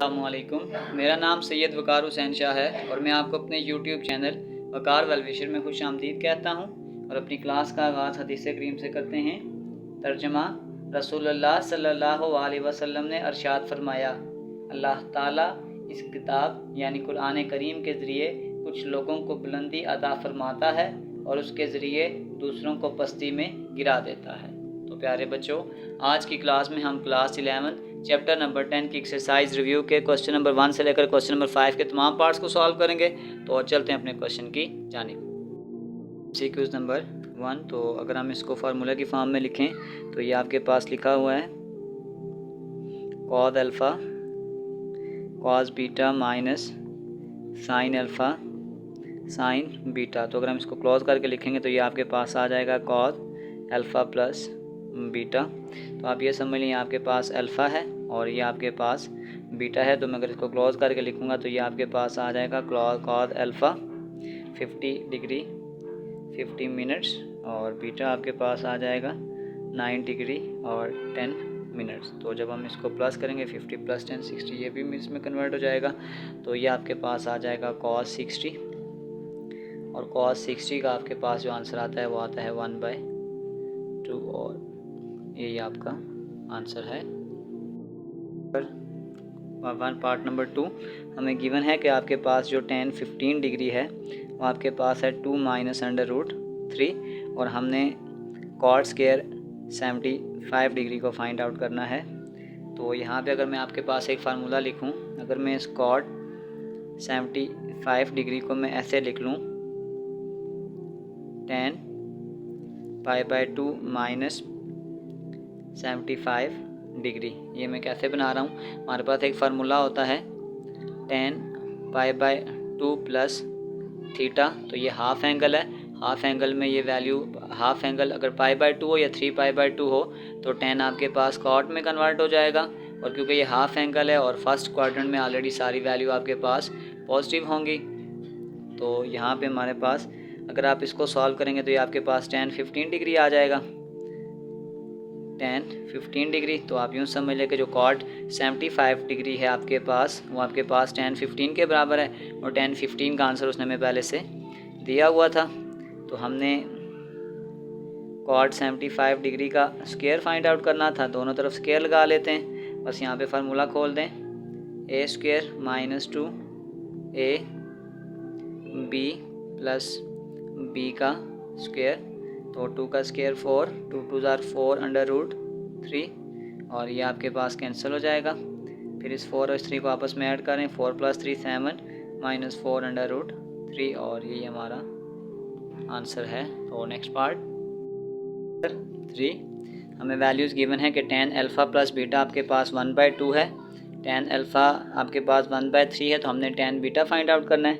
अस्सलामुअलैकुम। मेरा नाम सैयद वकार हुसैन शाह है और मैं आपको अपने यूट्यूब चैनल वकार वेलविशर में खुश आमदीद कहता हूँ। और अपनी क्लास का आगाज़ हदीस करीम से करते हैं। तर्जमा रसूलुल्लाह सल्लल्लाहु अलैहि वसल्लम ने अरशाद फरमाया, अल्लाह ताला इस किताब यानी कुरान करीम के ज़रिए कुछ लोगों को बुलंदी अता फरमाता है और उसके ज़रिए दूसरों को पस्ती में गिरा देता है। तो प्यारे बच्चों, आज की क्लास में हम क्लास 11 चैप्टर नंबर 10 की एक्सरसाइज रिव्यू के क्वेश्चन नंबर 1 से लेकर क्वेश्चन नंबर 5 के तमाम पार्ट्स को सॉल्व करेंगे। तो चलते हैं अपने क्वेश्चन की जानिब। सीक्वेंस नंबर 1, तो अगर हम इसको फार्मूला की फॉर्म में लिखें तो ये आपके पास लिखा हुआ है cos alpha cos beta minus sine alpha sine beta. तो अगर हम इसको क्लोज करके लिखेंगे तो ये आपके पास आ जाएगा कॉस अल्फ़ा प्लस बीटा। तो आप ये समझ लें आपके पास अल्फ़ा है और ये आपके पास बीटा है। तो मैं अगर इसको क्लोज करके लिखूँगा तो ये आपके पास आ जाएगा कॉस अल्फ़ा 50 डिग्री 50 मिनट्स और बीटा आपके पास आ जाएगा 9 डिग्री और 10 मिनट्स। तो जब हम इसको प्लस करेंगे 50 प्लस 10 60, ये भी मिनट्स में कन्वर्ट हो जाएगा। तो ये आपके पास आ जाएगा कॉस 60 और कॉस 60 का आपके पास जो आंसर आता है वो आता है 1/2 और यही आपका आंसर है। पार्ट नंबर 2 हमें गिवन है कि आपके पास जो 10-15 डिग्री है वो आपके पास है 2 माइनस √3 और हमने कॉट स्क्वायर 75 डिग्री को फाइंड आउट करना है। तो यहाँ पे अगर मैं आपके पास एक फार्मूला लिखूँ, अगर मैं इस कॉट 75 डिग्री को मैं ऐसे लिख लूँ 10π/2 माइनस 75 डिग्री, ये मैं कैसे बना रहा हूँ। हमारे पास एक फार्मूला होता है 10π/2 प्लस थीटा। तो ये हाफ एंगल है, हाफ एंगल में ये वैल्यू हाफ एंगल अगर π/2 हो या 3π/2 हो तो 10 आपके पास कॉट में कन्वर्ट हो जाएगा। और क्योंकि ये हाफ एंगल है और फर्स्ट क्वाड्रेंट में ऑलरेडी सारी वैल्यू आपके पास पॉजिटिव होंगी, तो यहाँ पे हमारे पास अगर आप इसको सॉल्व करेंगे तो ये आपके पास 10-15 डिग्री आ जाएगा। 10-15 डिग्री, तो आप यूँ समझ लें कि जो कॉट 75 डिग्री है आपके पास वो आपके पास 10-15 के बराबर है और 10-15 का आंसर उसने हमें पहले से दिया हुआ था। तो हमने कॉट 75 डिग्री का स्क्वायर फाइंड आउट करना था। दोनों तरफ स्क्वायर लगा लेते हैं, बस यहाँ पे फार्मूला खोल दें a² minus 2a b plus b का स्क्वायर। तो 2 का स्क्वायर 4, 2 2 ज़ार 4 √3 और ये आपके पास कैंसिल हो जाएगा। फिर इस 4 और इस 3 को आपस में ऐड करें, 4 + 3 7 माइनस 4 √3 और ये हमारा आंसर है। तो नेक्स्ट पार्ट 3, हमें वैल्यूज़ गिवन है कि 10 अल्फ़ा प्लस बीटा आपके पास 1/2 है, 10 अल्फ़ा आपके पास 1/3 है, तो हमने 10 बीटा फाइंड आउट करना है।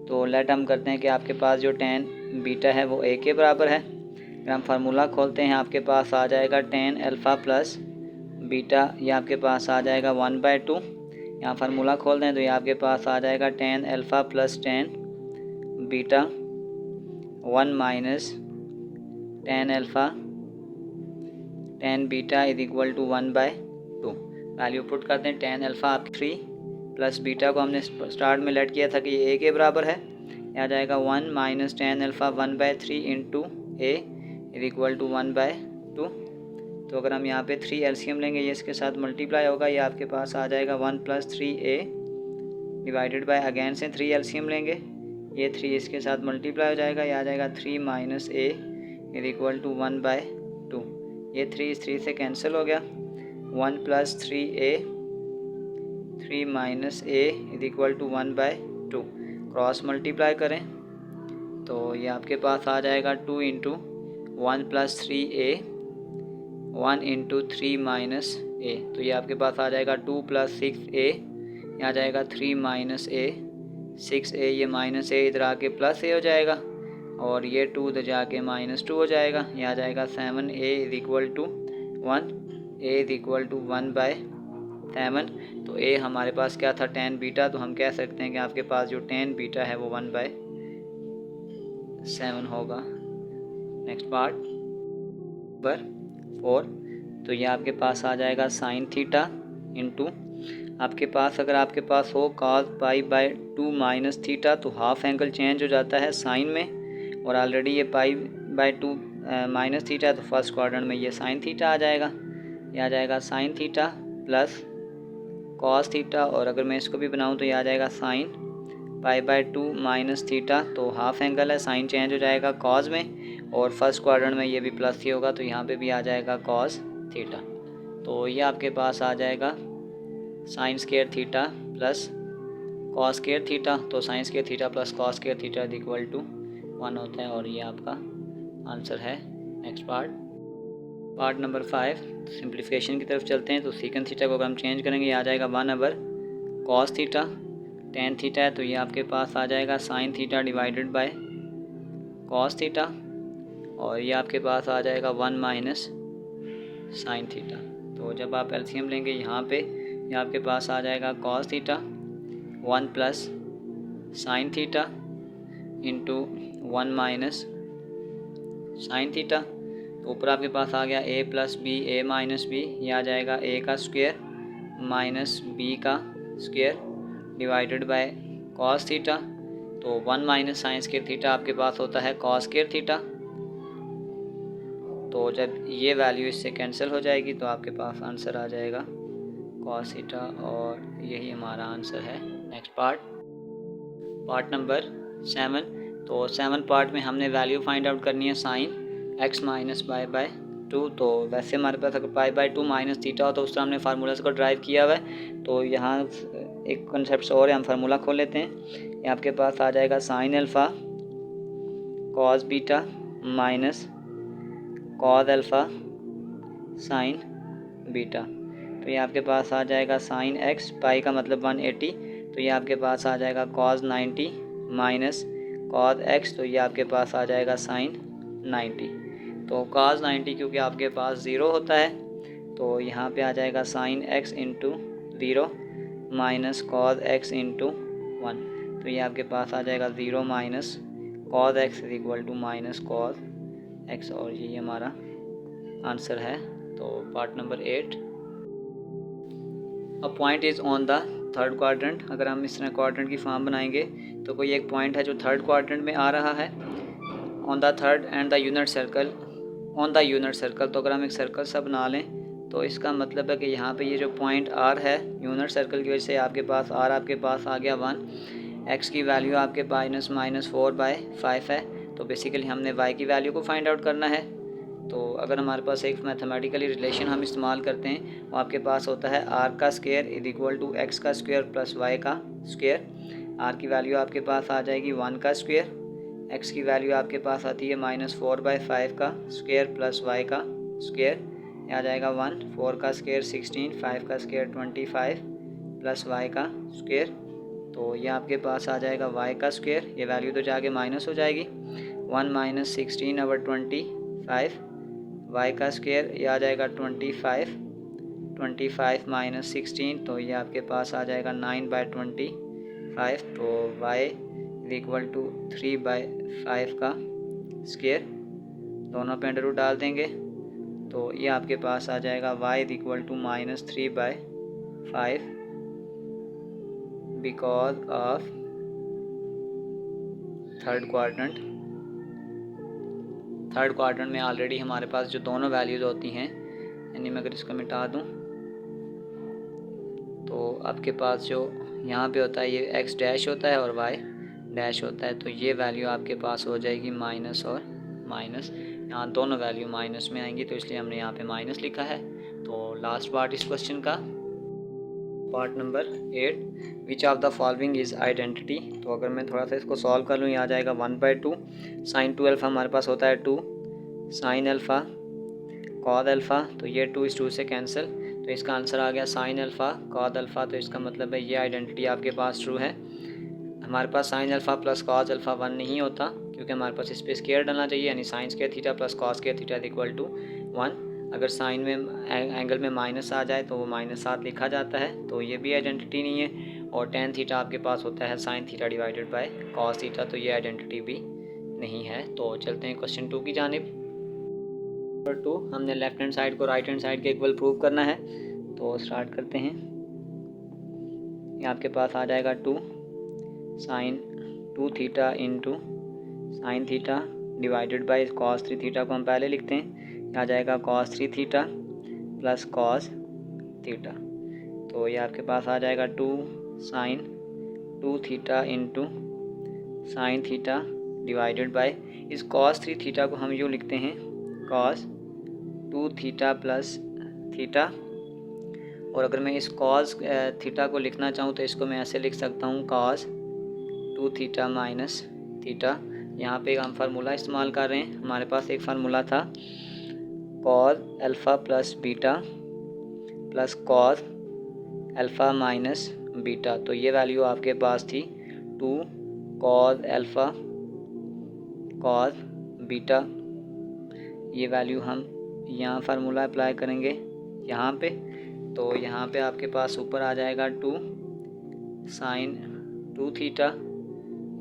तो लेट हम करते हैं कि आपके पास जो 10 बीटा है वो a के बराबर है। अगर हम फार्मूला खोलते हैं आपके पास आ जाएगा 10 अल्फ़ा प्लस बीटा, ये आपके पास आ जाएगा 1/2। यहाँ फार्मूला खोल दें तो ये आपके पास आ जाएगा 10 alpha plus 10 beta 1 minus 10 alpha 10 beta is equal to 1/2। Value put करते हैं 10 अल्फ़ा आप 3 प्लस बीटा को हमने स्टार्ट में लेट किया था कि ये a के बराबर है, आ जाएगा 1 minus 10 alpha 1/3 into a is equal to 1/2। तो अगर हम यहाँ पे 3 एलसीएम लेंगे ये इसके साथ मल्टीप्लाई होगा, ये आपके पास आ जाएगा 1 + 3a डिवाइडेड बाय अगेन से 3 एलसीएम लेंगे, ये 3 इसके साथ मल्टीप्लाई हो जाएगा, ये आ जाएगा 3 minus a is equal to 1/2। ये 3 इस 3 से कैंसिल हो गया, 1 + 3a 3 minus a is equal to 1/2। Cross multiply करें तो ये आपके पास आ जाएगा 2 into 1 + 3a 1 into 3 minus a। तो ये आपके पास आ जाएगा 2 + 6a, ये आ जाएगा 3 माइनस a 6a, ये माइनस a इधर आके प्लस a हो जाएगा और ये 2 इधर जाके -2 हो जाएगा, ये आ जाएगा 7a is equal to 1, a is equal to 1/7। तो a हमारे पास क्या था 10 बीटा, तो हम कह सकते हैं कि आपके पास जो 10 बीटा है वो 1/7 होगा। नेक्स्ट पार्ट नंबर 4, तो ये आपके पास आ जाएगा साइन थीटा इंटू आपके पास अगर आपके पास हो cos pi by 2 minus theta तो हाफ एंगल चेंज हो जाता है साइन में, और ऑलरेडी ये पाई बाय 2 माइनस थीटा है तो फर्स्ट क्वाड्रेंट में ये साइन थीटा आ जाएगा। ये आ जाएगा sine theta plus cos theta, और अगर मैं इसको भी बनाऊँ तो ये आ जाएगा sine pi by 2 minus theta, तो हाफ एंगल है साइन चेंज हो जाएगा कॉस में, और फर्स्ट क्वाड्रेंट में ये भी प्लस ही होगा तो यहाँ पे भी आ जाएगा कॉस थीटा। तो ये आपके पास आ जाएगा sine square theta plus cos square theta, तो sine square theta plus cos square theta equal to 1 होता है, और ये आपका आंसर है। नेक्स्ट पार्ट नंबर 5 सिंप्लीफिकेशन की तरफ चलते हैं। तो सीकेंड थीटा को अगर हम चेंज करेंगे ये आ जाएगा 1 कॉस थीटा, टेन थीटा है तो ये आपके पास आ जाएगा sine theta divided by cos theta, और ये आपके पास आ जाएगा 1 माइनस साइन थीटा। तो जब आप एलसीएम लेंगे यहाँ पे ये आपके पास आ जाएगा cos theta 1 plus sine theta into 1 minus sine theta. तो ऊपर आपके पास आ गया a plus b a minus b, ये आ जाएगा a का स्क्वायर माइनस b का square divided by cos theta. तो 1 माइनस साइन स्क्वायर थीटा आपके पास होता है कॉस स्क्वायर थीटा। तो जब ये वैल्यू इससे कैंसिल हो जाएगी तो आपके पास आंसर आ जाएगा कॉस थीटा, और यही हमारा आंसर है। Next part number 7। तो 7 पार्ट में हमने वैल्यू फाइंड आउट करनी है sine x minus pi by 2। तो वैसे हमारे पास अगर पाई बाय 2 माइनस थीटा हो तो उस तरह हमने फार्मूलाज को ड्राइव किया हुआ है। तो यहाँ एक कंसेप्ट और है, हम फार्मूला खोल लेते हैं। ये आपके पास आ जाएगा sine alpha cos beta minus cos alpha sign beta. तो ये आपके पास आ जाएगा साइन x, पाई का मतलब 180, तो ये आपके पास आ जाएगा कॉस 90 माइनस कॉस x, तो ये आपके पास आ जाएगा साइन 90। तो कॉस 90 क्योंकि आपके पास 0 होता है तो यहाँ पे आ जाएगा sine x into 0 minus cos x into 1। तो ये आपके पास आ जाएगा 0 minus cos x is equal to minus cos x, और यही हमारा आंसर है। तो part number 8, a point is on the third quadrant. अगर हम इस तरह क्वाड्रेंट की फॉर्म बनाएंगे तो कोई एक पॉइंट है जो थर्ड क्वाड्रेंट में आ रहा है on the third and the unit circle on the unit circle. तो अगर हम एक सर्कल सा बना लें तो इसका मतलब है कि यहाँ पे ये जो पॉइंट R है यूनिट सर्कल की वजह से आपके पास R आपके पास आ गया 1, x की वैल्यू आपके पास माइनस 4/5 है। तो बेसिकली हमने y की वैल्यू को फाइंड आउट करना है। तो अगर हमारे पास एक मैथमेटिकली रिलेशन हम इस्तेमाल करते हैं वो आपके पास होता है r का square is equal to x का स्क्वायर प्लस y का स्क्वायर। r की वैल्यू आपके पास आ जाएगी 1 का स्क्वायर, x की वैल्यू आपके पास आती है -4/5 का स्क्वायर प्लस y का स्क्वायर, ये आ जाएगा 1, 4 का स्क्वायर 16, 5 का स्क्वायर 25 प्लस y का स्क्वायर। तो ये आपके पास आ जाएगा y का स्क्वायर, ये वैल्यू तो जाके माइनस हो जाएगी 1 माइनस 16/25, y का स्क्वायर ये आ जाएगा 25 माइनस 16, तो ये आपके पास आ जाएगा 9/25। तो y इज इक्वल टू 3/5 का स्क्वायर, दोनों पे अंडर रूट डाल देंगे तो ये आपके पास आ जाएगा y is equal to -3/5 because of third quadrant में ऑलरेडी हमारे पास जो दोनों वैल्यूज़ होती हैं, यानी मैं अगर इसको मिटा दूं तो आपके पास जो यहाँ पे होता है ये x डैश होता है और y डैश होता है, तो ये वैल्यू आपके पास हो जाएगी माइनस और माइनस, यहाँ दोनों वैल्यू माइनस में आएंगी तो इसलिए हमने यहाँ पे माइनस लिखा है। तो लास्ट पार्ट इस क्वेश्चन का part number 8, which of the following is identity. तो अगर मैं थोड़ा सा इसको सॉल्व कर लूँ, यहाँ आ जाएगा 1/2 साइन 2 अल्फ़ा हमारे पास होता है 2 साइन अल्फ़ा कॉद अल्फ़ा, तो ये 2 इस 2 से कैंसिल, तो इसका आंसर आ गया साइन अल्फ़ा कॉद अल्फ़ा। तो इसका मतलब है ये आइडेंटिटी आपके पास ट्रू है। हमारे पास sine alpha plus cos alpha 1 नहीं होता क्योंकि हमारे पास इस पर स्क्वायर डालना चाहिए, यानी sine square theta plus cos square theta equal to 1। अगर साइन में एंगल में माइनस आ जाए तो वो -7 लिखा जाता है, तो ये भी आइडेंटिटी नहीं है। और टेन थीटा आपके पास होता है sign theta divided by cos theta, तो ये आइडेंटिटी भी नहीं है। तो चलते हैं क्वेश्चन 2 की जानिब। नंबर 2, हमने लेफ्ट हैंड साइड को राइट हैंड साइड के इक्वल प्रूव करना है, तो स्टार्ट करते हैं। ये आपके पास आ जाएगा 2 sine 2 theta into sine theta divided by cos 3 theta को हम पहले लिखते हैं, आ जाएगा cos 3 theta plus cos theta. तो ये आपके पास आ जाएगा 2 sine 2 theta into sine theta divided by इस कॉस 3 थीटा को हम यूँ लिखते हैं कॉस 2 थीटा प्लस थीटा। और अगर मैं इस कॉस थीटा को लिखना चाहूँ तो इसको मैं ऐसे लिख सकता हूँ कॉस 2 थीटा माइनस थीटा। यहाँ पे हम फार्मूला इस्तेमाल कर रहे हैं, हमारे पास एक फार्मूला था cos alpha plus beta plus cos alpha minus beta. तो ये वैल्यू आपके पास थी 2 कॉस अल्फ़ा कॉस बीटा। ये वैल्यू हम यहाँ फार्मूला अप्लाई करेंगे यहाँ पे। तो यहाँ पे आपके पास ऊपर आ जाएगा 2 sine 2 theta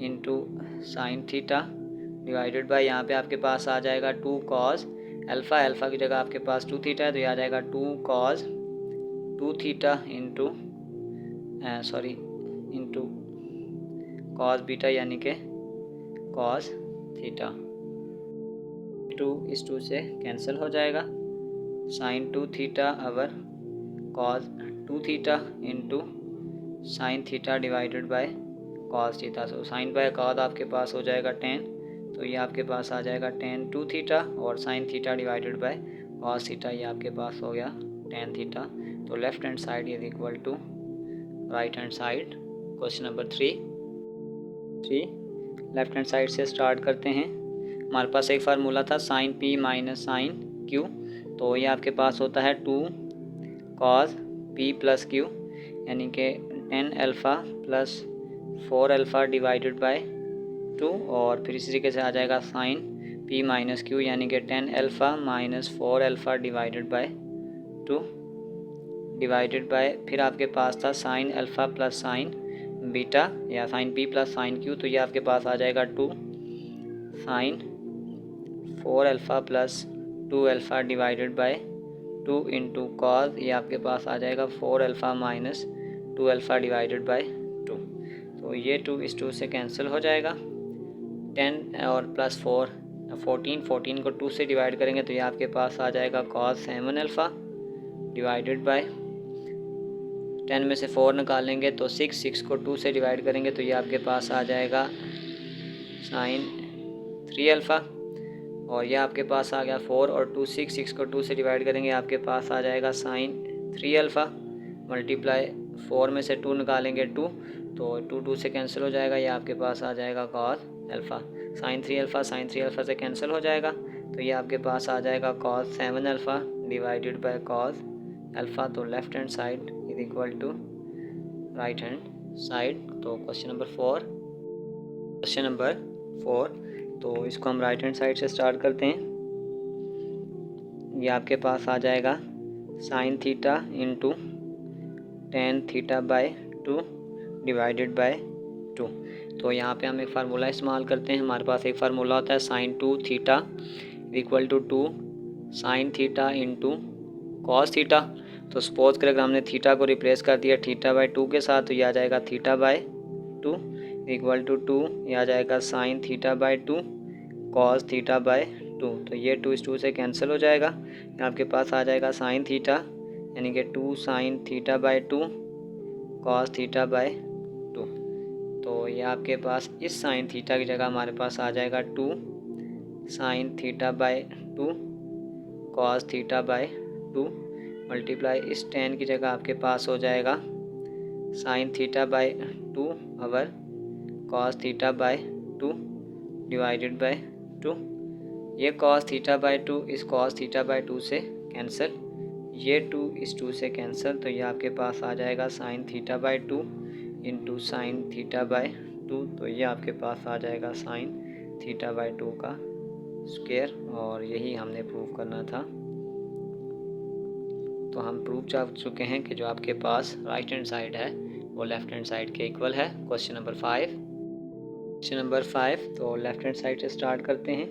into sine theta divided by यहाँ पे आपके पास आ जाएगा 2 कॉस अल्फ़ा। अल्फ़ा की जगह आपके पास 2 थीटा है तो ये आ जाएगा 2 cos 2 theta into into cos beta यानी कि कॉस थीटा। 2 इस 2 से कैंसिल हो जाएगा, sine 2 theta over cos 2 theta into sine theta divided by cos theta. So sine by cos आपके पास हो जाएगा 10, तो ये आपके पास आ जाएगा 10 2 थीटा और sine theta divided by cos theta, ये आपके पास हो गया 10 थीटा। तो left hand side is equal to right hand side. Question number 3 left hand side से स्टार्ट करते हैं। हमारे पास एक फार्मूला था sine p minus sine Q. तो ये आपके पास होता है 2 कॉस पी प्लस क्यू यानी कि 10 alpha plus 4 alpha divided by 2। और फिर इसी तरीके से आ जाएगा साइन पी माइनस क्यू यानी कि 10 alpha minus 4 alpha divided by 2 divided by फिर आपके पास था sine alpha plus sine beta या sine P plus sine Q. तो ये आपके पास आ जाएगा 2 sine 4 alpha plus 2 alpha divided by 2 into cos, ये आपके पास आ जाएगा 4 alpha minus 2 alpha divided by 2। तो ये 2 इस 2 से कैंसिल हो जाएगा, 10 और प्लस 4 14 को 2 से डिवाइड करेंगे तो ये आपके पास आ जाएगा कॉस 7 अल्फ़ा डिवाइडेड बाय 10 में से 4 निकालेंगे तो 6 को 2 से डिवाइड करेंगे तो ये आपके पास आ जाएगा साइन 3 अल्फ़ा। और यह आपके पास आ गया 4 और 2 6 को 2 से डिवाइड करेंगे आपके पास आ जाएगा साइन 3 अल्फ़ा मल्टीप्लाई 4 में से 2 निकालेंगे 2 तो 2 से कैंसिल हो जाएगा, ये आपके पास आ जाएगा कॉस अल्फ़ा। साइन 3 अल्फ़ा से कैंसिल हो जाएगा तो ये आपके पास आ जाएगा cos 7 alpha divided by cos alpha. तो left hand side is equal to right hand side. तो क्वेश्चन नंबर 4 तो इसको हम राइट हैंड साइड से स्टार्ट करते हैं। ये आपके पास आ जाएगा sine theta into ten theta by 2 divided by 2। तो यहाँ पे हम एक फार्मूला इस्तेमाल करते हैं, हमारे पास एक फार्मूला होता है sine 2 theta equal to 2 sine theta into cos theta. तो सपोज करें अगर हमने थीटा को रिप्लेस कर दिया थीटा बाय 2 के साथ तो ये आ जाएगा थीटा बाय 2 इक्वल टू 2, ये आ जाएगा sine theta by 2 cos theta by 2। तो ये 2 इस 2 से कैंसिल हो जाएगा, आपके पास आ जाएगा साइन थीटा यानी कि 2 sine theta by 2 cos theta by 2। तो ये आपके पास इस साइन थीटा की जगह हमारे पास आ जाएगा 2 sine theta by 2 cos theta by 2 multiply इस 10 की जगह आपके पास हो जाएगा sine theta by 2 over cos theta by 2 divided by 2। ये कॉस थीटा बाय 2 इस कॉस थीटा बाय 2 से कैंसिल, ये 2 इस 2 से कैंसिल तो ये आपके पास आ जाएगा sine theta by 2 into sine theta by 2। तो ये आपके पास आ जाएगा साइन थीटा बाय 2 का स्क्वायर और यही हमने प्रूव करना था। तो हम प्रूव कर चुके हैं कि जो आपके पास राइट हैंड साइड है वो लेफ्ट हैंड साइड के इक्वल है। क्वेश्चन नंबर 5 तो लेफ्ट हैंड साइड से स्टार्ट करते हैं।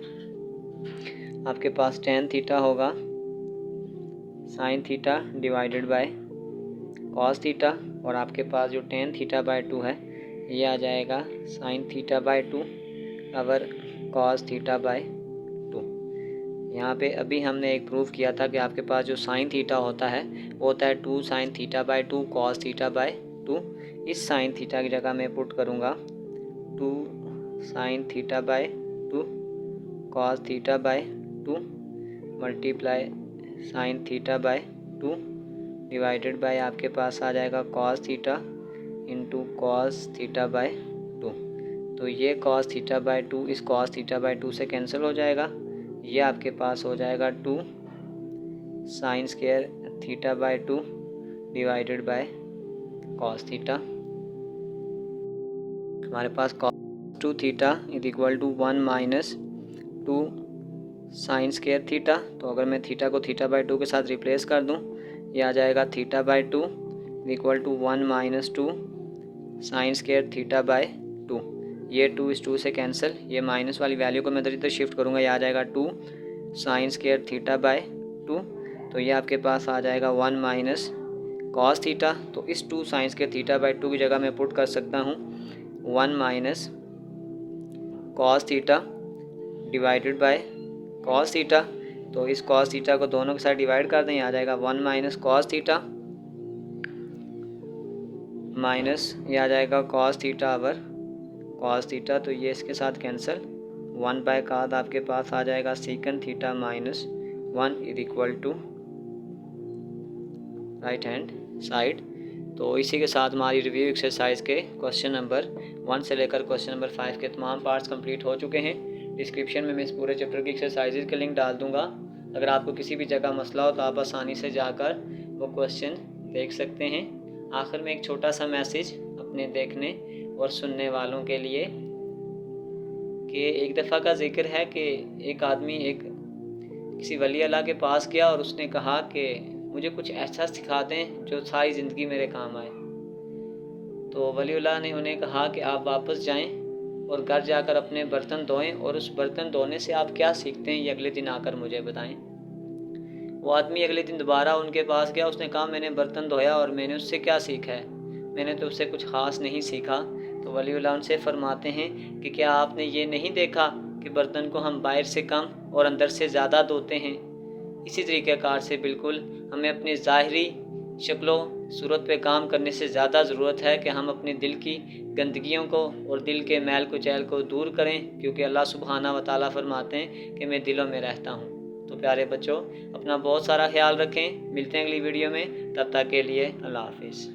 आपके पास टेन थीटा होगा sign theta divided by cos theta और आपके पास जो टेन थीटा बाय 2 है ये आ जाएगा sine theta by 2 our cos theta by 2। यहाँ पे अभी हमने एक प्रूफ किया था कि आपके पास जो साइन थीटा होता है वो होता है 2 sine theta by 2 cos theta by 2। इस साइन थीटा की जगह मैं पुट करूँगा 2 sine theta by 2 cos theta by 2 multiply sine theta by 2 divided bye आपके पास आ जाएगा cos theta into cos theta by 2। तो ये कॉस थीटा बाय 2 इस कॉस थीटा बाय 2 से कैंसिल हो जाएगा। ये आपके पास हो जाएगा 2 sine square theta by 2 divided by cos theta. हमारे पास cos 2 theta is equal to 1 minus 2 sine square theta. तो अगर मैं थीटा को थीटा बाय 2 के साथ रिप्लेस कर दूं ये आ जाएगा theta by 2 equal to 1 minus 2 sine square theta by 2। ये 2 इस 2 से कैंसिल, ये माइनस वाली वैल्यू को मैं इधर इधर शिफ्ट करूँगा, ये आ जाएगा 2 साइन स्क्वायर थीटा बाय 2। तो ये आपके पास आ जाएगा 1 माइनस कॉस थीटा। तो इस 2 साइन स्क्वायर थीटा बाय 2 की जगह मैं पुट कर सकता हूँ 1 minus cos theta divided by cos theta. तो इस कॉस थीटा को दोनों के साथ डिवाइड कर दें, ये आ जाएगा 1 माइनस कॉस थीटा माइनस ये आ जाएगा cos theta over cos theta. तो ये इसके साथ कैंसिल, 1 बाय का आपके पास आ जाएगा second theta minus 1 is equal to right hand side. तो इसी के साथ हमारी रिव्यू एक्सरसाइज के क्वेश्चन नंबर 1 से लेकर क्वेश्चन नंबर 5 के तमाम पार्ट्स कंप्लीट हो चुके हैं। डिस्क्रिप्शन में मैं इस पूरे चैप्टर की एक्सरसाइजेज के लिंक डाल दूंगा। अगर आपको किसी भी जगह मसला हो तो आप आसानी से जाकर वो क्वेश्चन देख सकते हैं। आखिर में एक छोटा सा मैसेज अपने देखने और सुनने वालों के लिए कि एक दफ़ा का जिक्र है कि एक आदमी एक किसी वली अल्लाह के पास गया और उसने कहा कि मुझे कुछ ऐसा सिखा दें जो सारी ज़िंदगी मेरे काम आए। तो वली अल्लाह ने उन्हें कहा कि आप वापस जाएं और घर जाकर अपने बर्तन धोएं और उस बर्तन धोने से आप क्या सीखते हैं ये अगले दिन आकर मुझे बताएं। वो आदमी अगले दिन दोबारा उनके पास गया, उसने कहा मैंने बर्तन धोया और मैंने उससे क्या सीखा है, मैंने तो उससे कुछ ख़ास नहीं सीखा। तो वलीउल्लाह उनसे फरमाते हैं कि क्या आपने ये नहीं देखा कि बर्तन को हम बाहर से कम और अंदर से ज़्यादा धोते हैं। इसी तरीक़ेकार से बिल्कुल हमें अपनी ज़ाहिरी शक्लों सूरत पे काम करने से ज़्यादा ज़रूरत है कि हम अपने दिल की गंदगियों को और दिल के मैल कुचैल को दूर करें, क्योंकि अल्लाह सुब्हाना व तआला फरमाते हैं कि मैं दिलों में रहता हूँ। तो प्यारे बच्चों अपना बहुत सारा ख्याल रखें, मिलते हैं अगली वीडियो में, तब तक के लिए अल्लाह हाफिज़।